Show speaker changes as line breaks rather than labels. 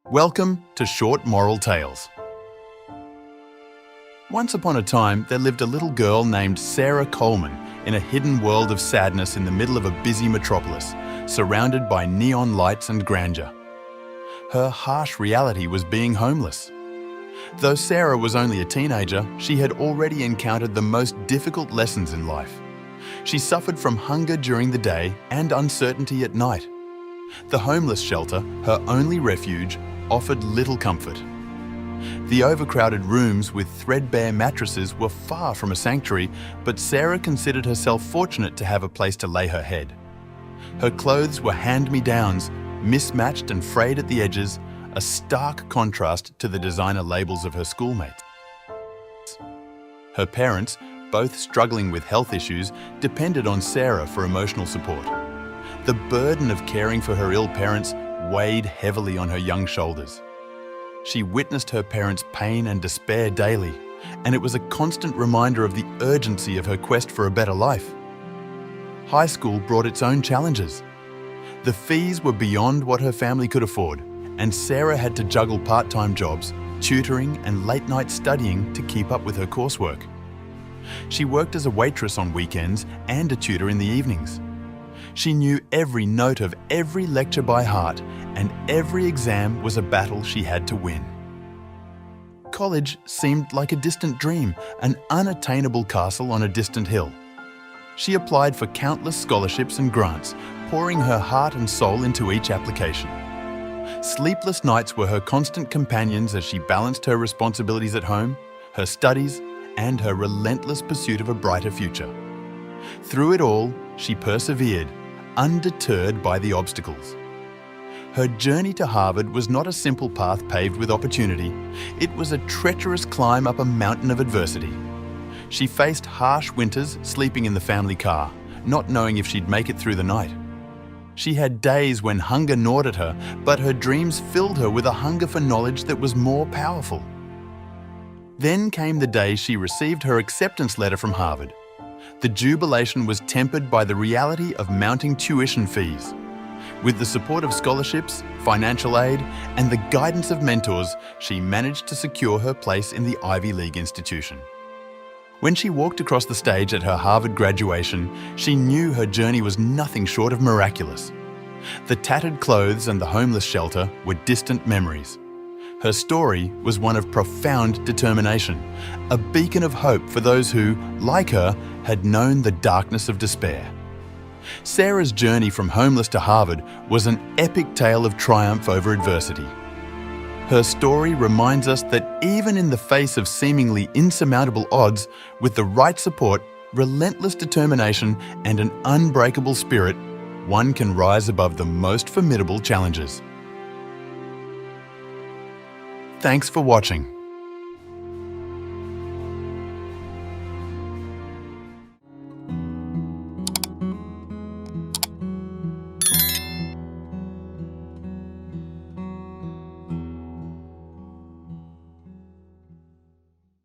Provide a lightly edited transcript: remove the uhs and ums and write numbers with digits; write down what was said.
Welcome to Short Moral Tales. Once upon a time, there lived a little girl named Sarah Coleman in a hidden world of sadness in the middle of a busy metropolis, surrounded by neon lights and grandeur. Her harsh reality was being homeless. Though Sarah was only a teenager, she had already encountered the most difficult lessons in life. She suffered from hunger during the day and uncertainty at night. The homeless shelter, her only refuge, offered little comfort. The overcrowded rooms with threadbare mattresses were far from a sanctuary, but Sarah considered herself fortunate to have a place to lay her head. Her clothes were hand-me-downs, mismatched and frayed at the edges, a stark contrast to the designer labels of her schoolmates. Her parents, both struggling with health issues, depended on Sarah for emotional support. The burden of caring for her ill parents weighed heavily on her young shoulders. She witnessed her parents' pain and despair daily, and it was a constant reminder of the urgency of her quest for a better life. High school brought its own challenges. The fees were beyond what her family could afford, and Sarah had to juggle part-time jobs, tutoring, and late-night studying to keep up with her coursework. She worked as a waitress on weekends and a tutor in the evenings. She knew every note of every lecture by heart, and every exam was a battle she had to win. College seemed like a distant dream, an unattainable castle on a distant hill. She applied for countless scholarships and grants, pouring her heart and soul into each application. Sleepless nights were her constant companions as she balanced her responsibilities at home, her studies, and her relentless pursuit of a brighter future. Through it all, she persevered, undeterred by the obstacles. Her journey to Harvard was not a simple path paved with opportunity. It was a treacherous climb up a mountain of adversity. She faced harsh winters sleeping in the family car, not knowing if she'd make it through the night. She had days when hunger gnawed at her, but her dreams filled her with a hunger for knowledge that was more powerful. Then came the day she received her acceptance letter from Harvard. The jubilation was tempered by the reality of mounting tuition fees. With the support of scholarships, financial aid, and the guidance of mentors, she managed to secure her place in the Ivy League institution. When she walked across the stage at her Harvard graduation, she knew her journey was nothing short of miraculous. The tattered clothes and the homeless shelter were distant memories. Her story was one of profound determination, a beacon of hope for those who, like her, had known the darkness of despair. Sarah's journey from homeless to Harvard was an epic tale of triumph over adversity. Her story reminds us that even in the face of seemingly insurmountable odds, with the right support, relentless determination, and an unbreakable spirit, one can rise above the most formidable challenges. Thanks for watching.